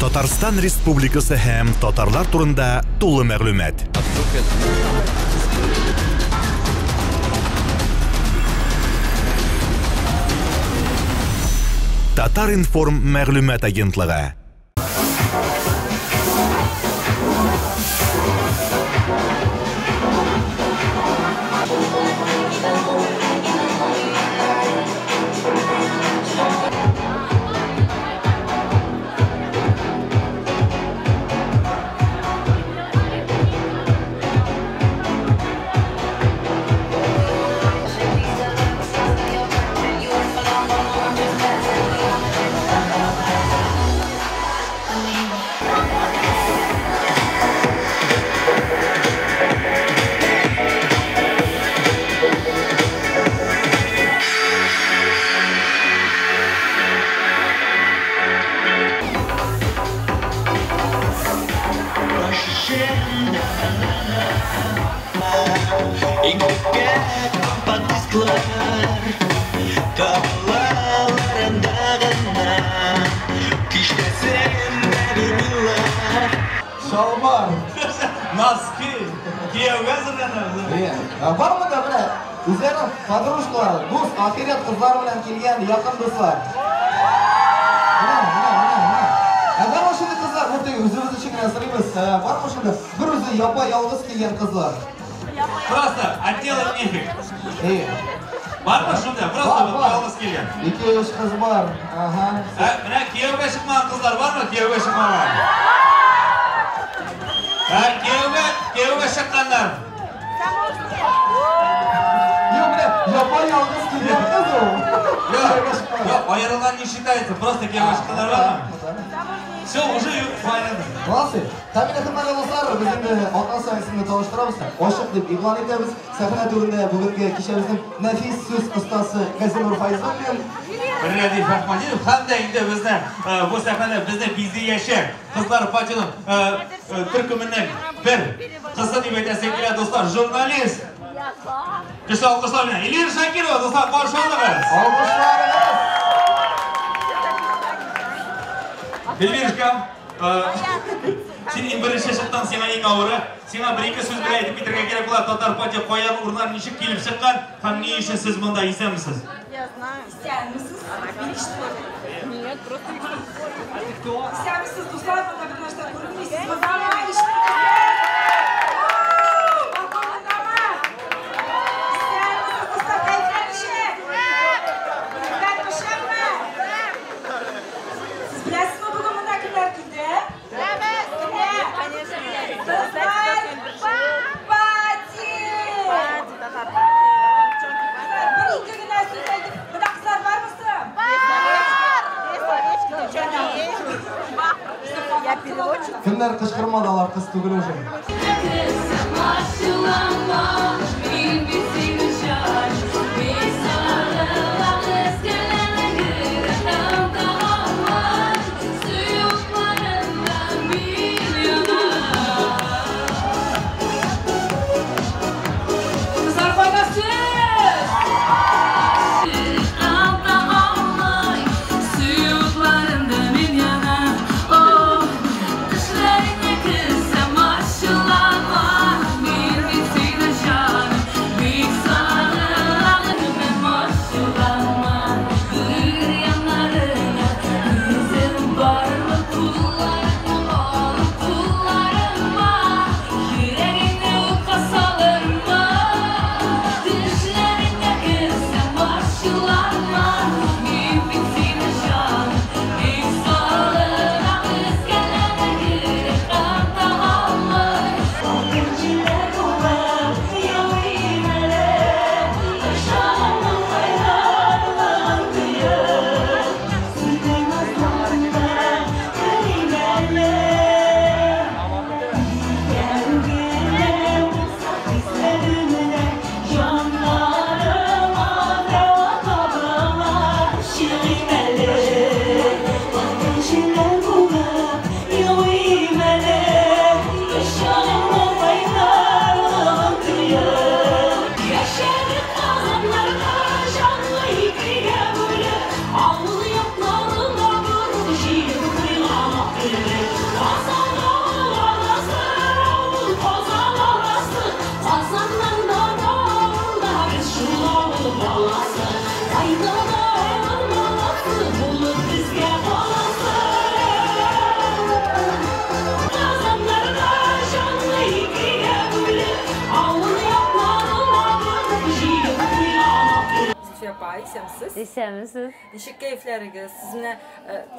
Татарстан Республикасы һәм татарлар турында тулы мәгълүмат. Татар-информ мәгълүмат агентлыгы. Şalvar, maske, kiyevga hazırlanamiz. Var mı da bile? Üzerine poдружкалар, do'st, ahiret kızlar bilan kelgan yaqin do'stlar. Var mı şimdi kızlar? Burada o'zimiz için asraymiz. Var mı şimdi? Bir o'zi yolg'iz kelgan qizlar. Просто отделать нефиг. Var mı shunda? Просто yolg'iz kelgan. İki yosh qiz bor. Aha. Mana kiyevga chiqqan qizlar bormi? Kiyevga chiqqanlar. Kiyevga chiqqanlar. Yok bile, yolg'iz kelgan qiz o. Yok, ayırılan не считается. Просто kiyevga chiqqanlar bormi? Все, уже понятно. Молодцы. Tabii hurmatli do'stlar, biz endi ota-ona ismini tanishtiramiz. Oshiq deb e'lon etamiz. Sahna turida bugungi kechamizning nafis so'z ustasi Gazimur Fayzov bilan Radif Ahmadinov hamda endi bizni bu sahnada bizni bizni yashar qizlar pachining turkumining bir qizi deb aytasak keladi do'stlar, jurnalist. Kuchli alqishlar bilan Elvira Shakirova do'stlar qarshi olamiz. Alqishlarimiz. Elvirashkam, sening birinchi chiqqan, sen eng avvali, sen bir-ikki so'z bilan aytib bitirgan kerak bo'ladi. Tatar pacha qo'ygan urdan nechib kelib chiqqan, ham ne uchun siz bunda esanmisiz? Я знаю. Стянемся. Нет, просто кто? Стянемся с Дуславом, потому что вместе с вами. Kimlar qishqirmadilar qiz tugilishi. Kızlar Исәнмесез. Ничек кәефләрегез? Сез менә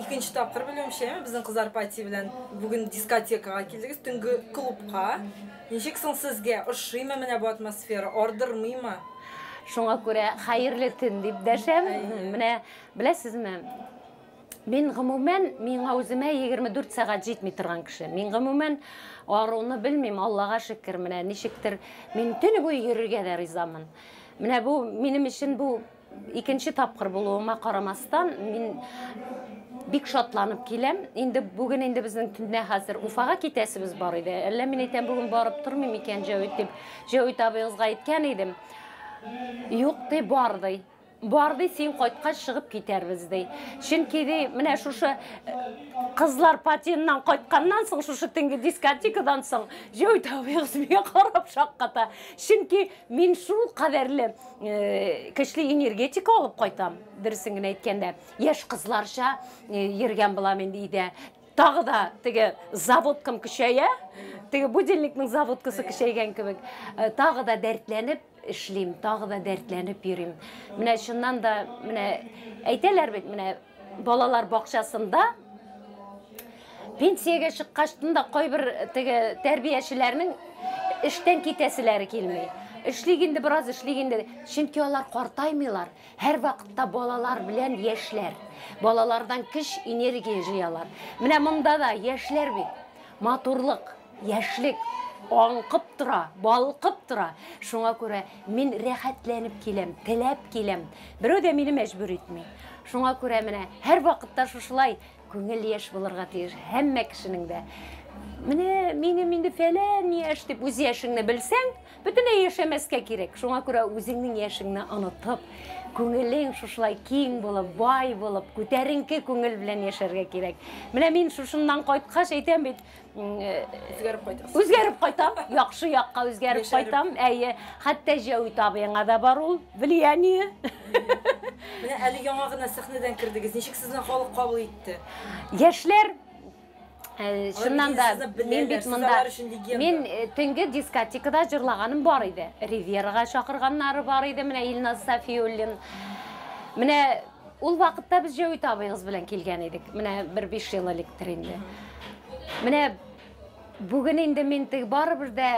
икенче тапкыр беләмчәме, безнең кызлар пати белән бүген дискотекага килдегез, төнге клубка. Ничек соң сезгә ошыймы менә бу атмосфера, ардырмыймы? Шуңа күрә хәерле төн дип дәшәм. Менә беләсезме? Мин гомумән миңа үземә 24 сәгать җитми торган кеше. Мин гомумән аруны белмим, Аллага шөкер, менә ничектер мин төне буе йөрергә дә ризамын. Менә бу минем өчен бу икенче тапкыр булуыма карамастан мин бик шатланып киләм. Инде бүген инде безнең төнне хәзер Уфага китәсебез бар иде. Әллә мин әйтәм бүген барып тормыйм икән Җәүит дип. Җәүит абыегызга әйткән идем. Юк ди, барды. Барды, син кайткач чыгып китәрбез ди. Чөнки ди, менә шушы кызлар патиннан кайтканнан соң, шушы төнге дискотекадан соң Җәүит абыегыз миңа карап шакката. Чөнки мин шул кадәрле көчле энергетика алып кайтам. Дөресен генә әйткәндә, яшь кызларча йөргән булам инде өйдә. Тагы да теге заводкам көчәя, теге будильникның заводкасы көчәйгән кебек, тагы да дәртләнеп эшлим, тагы да дәртләнеп йөрим. Менә шуннан да, менә әйтәләр бит, менә балалар бакчасында пенсиягә чыккачтын да кайбер теге тәрбиячеләрнең эштән китәселәре килми. Эшлигенде бераз эшлигенде, чөнки алар картаймыйлар. Һәр вакытта балалар белән яшьләр. Балалардан көч, энергия җыялар. Менә монда да яшьләр бит. Матурлык, яшьлек аңкып тора, балкып тора. Шуңа күрә мин рәхәтләнеп киләм, теләп киләм. Берәү дә мине мәҗбүр итми. Шуңа күрә менә һәр вакытта шушылай күңел яшь булырга тиеш һәммә кешенең дә. Менә минем инде фәлән яшь дип үз яшеңне белсәң, бөтенләй яшәмәскә кирәк. Шуңа күрә үзеңнең яшеңне онытып, күңелең шушылай киң булып, бай булып, күтәренке күңел белән яшәргә кирәк. Менә мин шушыннан кайткач әйтәм бит, үзгәреп кайтам, яхшы якка үзгәреп кайтам. Әйе, хәтта Җәүит абыеңа да бар ул влияние. Менә әле яңа гына сәхнәдән кирдегез. Ничек сезне халык кабул итте? Яшьләр шуннан да мин бит монда мин төнге дискотекада җырлаганым бар иде. Ривьерага чакырганнары бар иде, менә Илназ Сафиуллин. Менә ул вакытта без Җәүит абыегыз белән килгән идек. Менә 5 ел электер инде. Менә бүген инде мин тег барыбер дә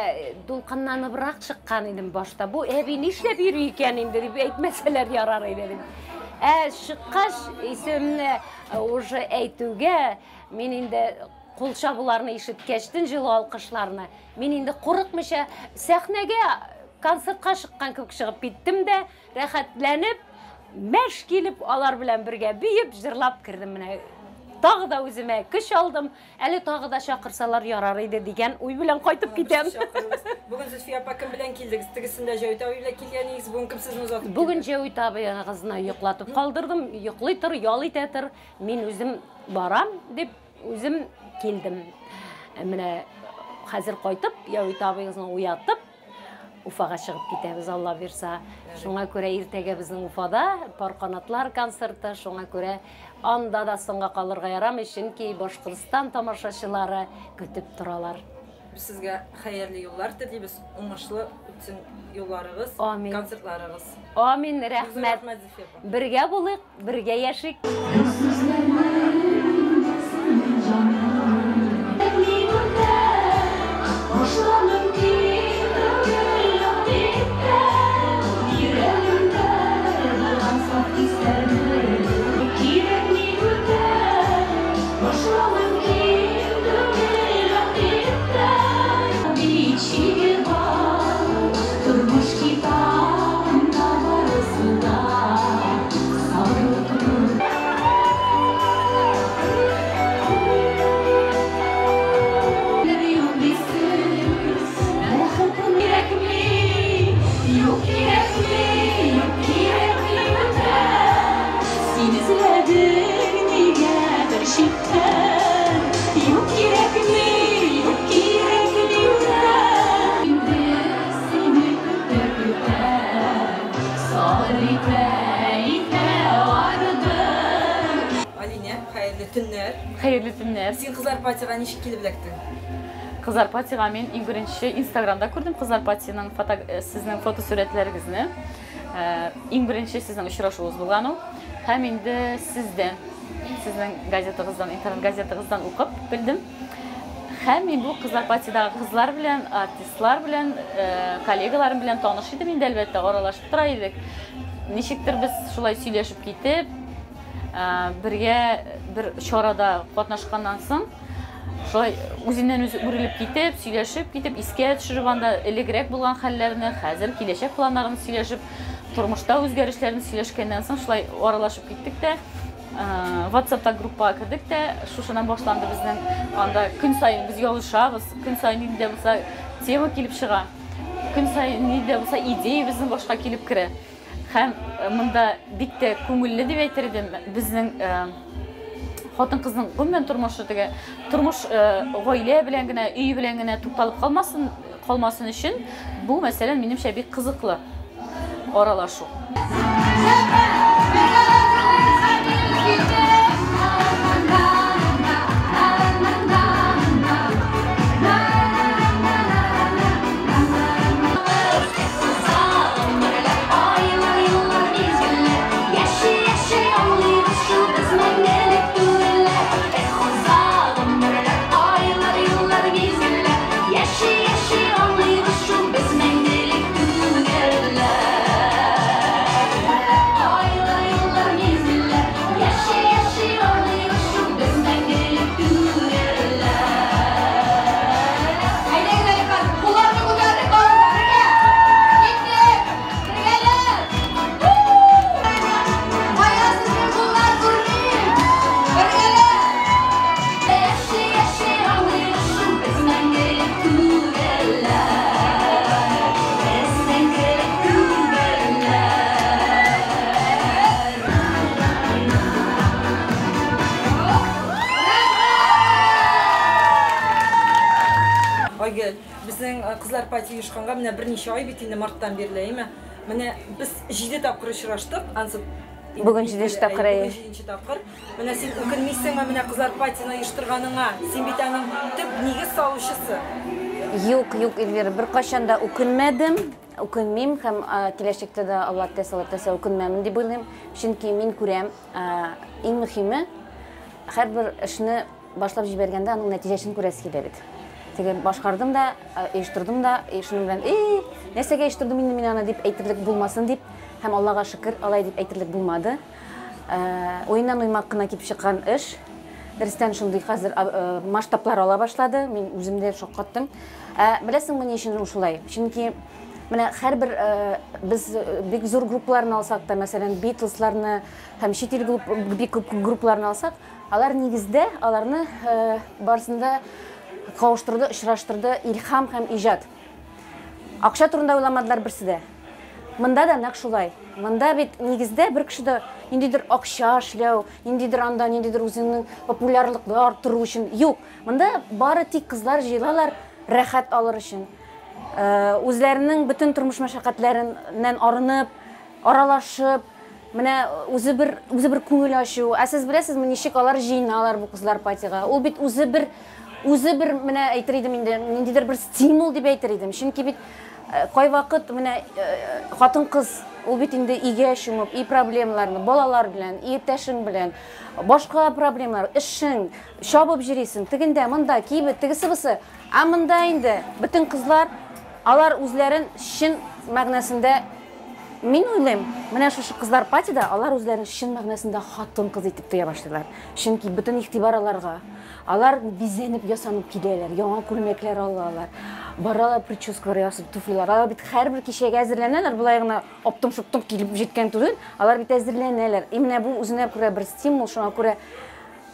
дулкынланыбрак чыккан идем башта. Бу әби нишләп йөри икән инде дип әйтмәсәләр ярар иде дип. Чыккач исемне уже әйтүгә мин инде кул чабуларны ишеткәчтен җылы алкышларны мин инде курыкмыйча сәхнәгә концертка чыккан кебек чыгып киттем дә, рәхәтләнеп, мәш килеп алар белән бергә биеп, җырлап кирдем. Менә тагы да үземә көч алдым. Әле тагы да чакырсалар ярар иде дигән уй белән кайтып китәм. Бүген Зөлфия апа кем белән килдегез? Тегесендә Җәүит абый белән килгәнегез, бүген кем сезне озатып? Бүген Җәүит абыегызны йоклатып калдырдым. Йоклый тор, ял итә тор. Мин үзем барам дип үзем килдем. Менә хәзер кайтып, Җәүит абыегызны уятып, Уфага чыгып китәбез, Алла бирсә. Шуңа күрә иртәгә безнең Уфада Парканатлар концерты, шуңа күрә анда да соңга калырга ярамый, чөнки Башкортстан тамашачылары көтеп торалар. Сезгә хәерле юллар телибез, уңышлы үтсен юлларыгыз, концертларыгыз. Амин, рәхмәт. Бергә булыйк, бергә яшик. Хәерле төннәр. Син кызлар патига ничек килеп эләктең? Кызлар патига мен иң беренче Инстаграмда күрдем кызлар патиның сезнең фотосурәтләрегезне. Ең бірінші сіздің ұшырашуыңыз болған ол. Һәм енді сіздің газетіңізден, интернет газетіңізден оқып білдім. Һәм мен бұл қызлар партиядағы қызлар белән, артистлар белән, коллегаларым белән таныш идем. Инде әлбәттә аралашып тора идек. Ничектер без шулай сөйләшеп китеп, бергә бер чарада катнашканнан соң, шулай үзеннән-үзе үрелеп китеп, сөйләшеп китеп, искә төшереп анда элегрәк булган хәлләрне, хәзер киләчәк планнарын сөйләшеп, тормышта үзгәрешләрне сөйләшкәннән соң шулай аралашып киттек тә. WhatsApp'ta группа кірдік те, шушынан башланды біздің анда күн сайын біз ялышабыз, күн сайын неде болса тема келіп шыға, күн сайын неде болса идея біздің башқа келіп кірі. Һәм мұнда бикте көңілі деп әйтер едім, біздің хатын қыздың гүммен тұрмышы теге, тұрмыш ғойле белән генә, үй белән генә тукталып қалмасын өчен, бұл мәсәлән минемчә бик кызыклы аралашу. Біздің қызлар партия ұйышқанға міне бірнеше ай бетінде марттан берілейме. Міне біз 7 тапқыр ұшыраштық. Бүгін 7 тапқыр. Бүгін 7 тапқыр. Міне сен өкінмейсің ме міне қызлар партияны ұйыштырғаныңа? Сен бетаның түп негіз салушысы? Юк, Эльвира, бір қашанда өкінмедім. Өкінмейм, һәм келешекте де Алла тәсә өкінмәмін деп ойлаймын. Чөнки мен күрәм, ең мөһиме һәрбер эшне башлап җибәргәндә аның нәтиҗәсен күрәсе килә бит. Теге башкардым да, оештырдым да, шуның белән, нәрсәгә оештырдым инде мин аны дип әйтерлек булмасын дип, һәм Аллага шөкер, алай дип әйтерлек булмады. Уеннан уймак кына килеп чыккан эш. Дөрестән шундый хәзер масштаблар ала башлады. Мин үзем дә шаккаттым. Беләсеңме ни өчен шулай? Чөнки менә һәрбер без бик зур группаларны алсак та, мәсәлән, Beatles'ларны һәм чит ил бик күп группаларны алсак, алар нигездә, аларны барысында кауыштырды, очраштырды илһам һәм иҗат. Акча турында уйламадылар берсе дә. Монда да нәкъ шулай. Монда бит нигездә бер кешедә ниндидер акча эшләү, ниндидер анда, ниндидер үзенең популярлыкны арттыру өчен юк. Монда бары тик кызлар җыелалар рәхәт алыр өчен. Үзләренең бөтен тормыш мәшәкатьләреннән арынып, аралашып, менә үзе бер күңел ачу. Сез беләсезме, ничек алар җыйналар бу кызлар партияга? Ул бит үзе бер менә әйтер идем инде, ниндидер бер стимул дип әйтер идем. Чөнки бит кайвакыт менә хатын-кыз ул бит инде игә чумып, и проблемаларны балалар белән, иптәшең белән, башка проблемалар, эшең, чабып җирисең, тегендә, монда, кибет, тегесе-бусы. Монда инде бөтен кызлар алар үзләрен чын мәгънәсендә мин уйлыйм, менә шушы кызлар партияда алар үзләрен чын мәгънәсендә хатын-кыз итеп тоя башлыйлар. Чөнки бөтен игътибар аларга. Алар бизәнеп ясанып киләләр, яңа күлмәкләр алалар, баралар прическалар ясап, туфлилар. Алар бит һәрбер кичәгә әзерләнәләр, булай гына оптым-шуптым килеп җиткән түгел. Алар бит әзерләнәләр. Менә бу үзенә күрә бер стимул, шуңа күрә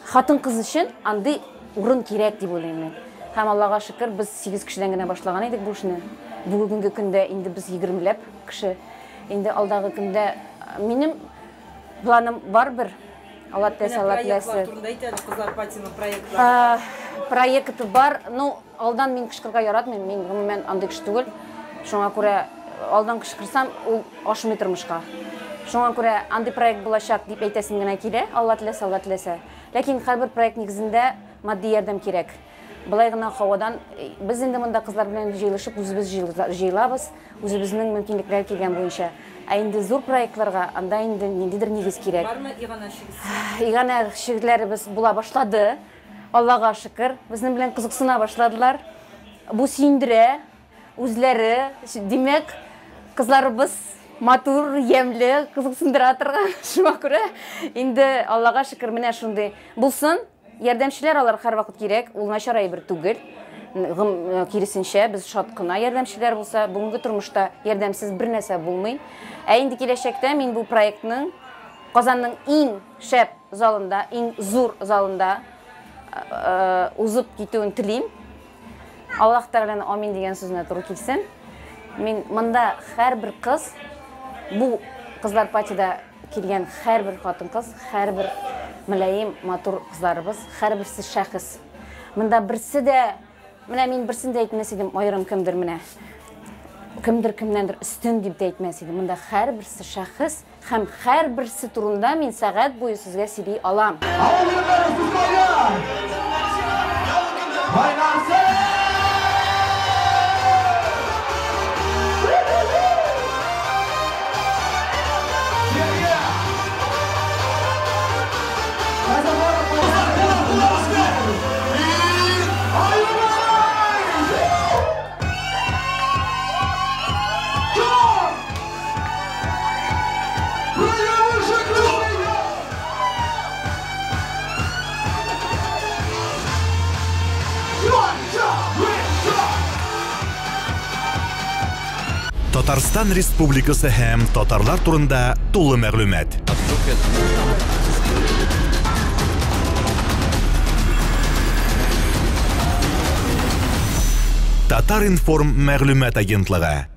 хатын-кыз өчен андый урын кирәк дип уйлыйм мин. Һәм Аллага шөкер, без 8 кешедән генә башлаган идек бу эшне. Бүгенге көндә инде без 20ләп кеше. Инде алдагы көндә минем планым бар бер. Алла тәсәлләсе. Кызлар партияның проектлары. Проекты бар. Ну, алдан мин кышкырга яратмыйм. Мин гомумән андый кеше түгел. Шуңа күрә алдан кышкырсам, ул ашмый тормышка. Шуңа күрә андый проект булачак дип әйтәсем генә килә. Алла теләсә. Ләкин һәрбер проект нигезендә матди ярдәм кирәк. Булай гына һавадан без инде монда кызлар белән җыелышып, үзебез җыелабыз, үзебезнең мөмкинлекләр килгән буенча. Инде зур проектларга анда инде ниндидер нигез кирәк. Бармы игана шигез? Игана шигеләребез була башлады. Аллага шөкер, безнең белән кызыксына башладылар. Бу сөендерә, үзләре, димәк, кызларыбыз матур, ямьле, кызыксындыра торган. Шуңа күрә инде Аллага шөкер менә шундый булсын. Ярдәмчеләр алар һәрвакыт кирәк, ул начар әйбер түгел. Киресенчә, без шат кына ярдәмчеләр булса, бүгенге тормышта ярдәмсез бер нәрсә булмый. Инде киләчәктә мин бу проектның Казанның иң шәп залында, иң зур залында узып китүен телим. Аллаһ Тәгаләнең амин дигән сүзенә туры килсен. Мин монда һәрбер кыз, бу кызлар патида килгән һәрбер хатын-кыз, һәрбер мөлаим, матур кызларыбыз, һәрберсе шәхес. Монда берсе дә, менә мин берсен дә әйтмәс идем, аерым кемдер менә. Кемдер кемнәндер өстен дип дә әйтмәс идем. Монда һәрберсе шәхес һәм һәрберсе турында мин сәгать буе сезгә сөйли алам. Татарстан Республикасы һәм татарлар турында тулы мәгълүмат. Татар информ мәгълүмат агентлыгы.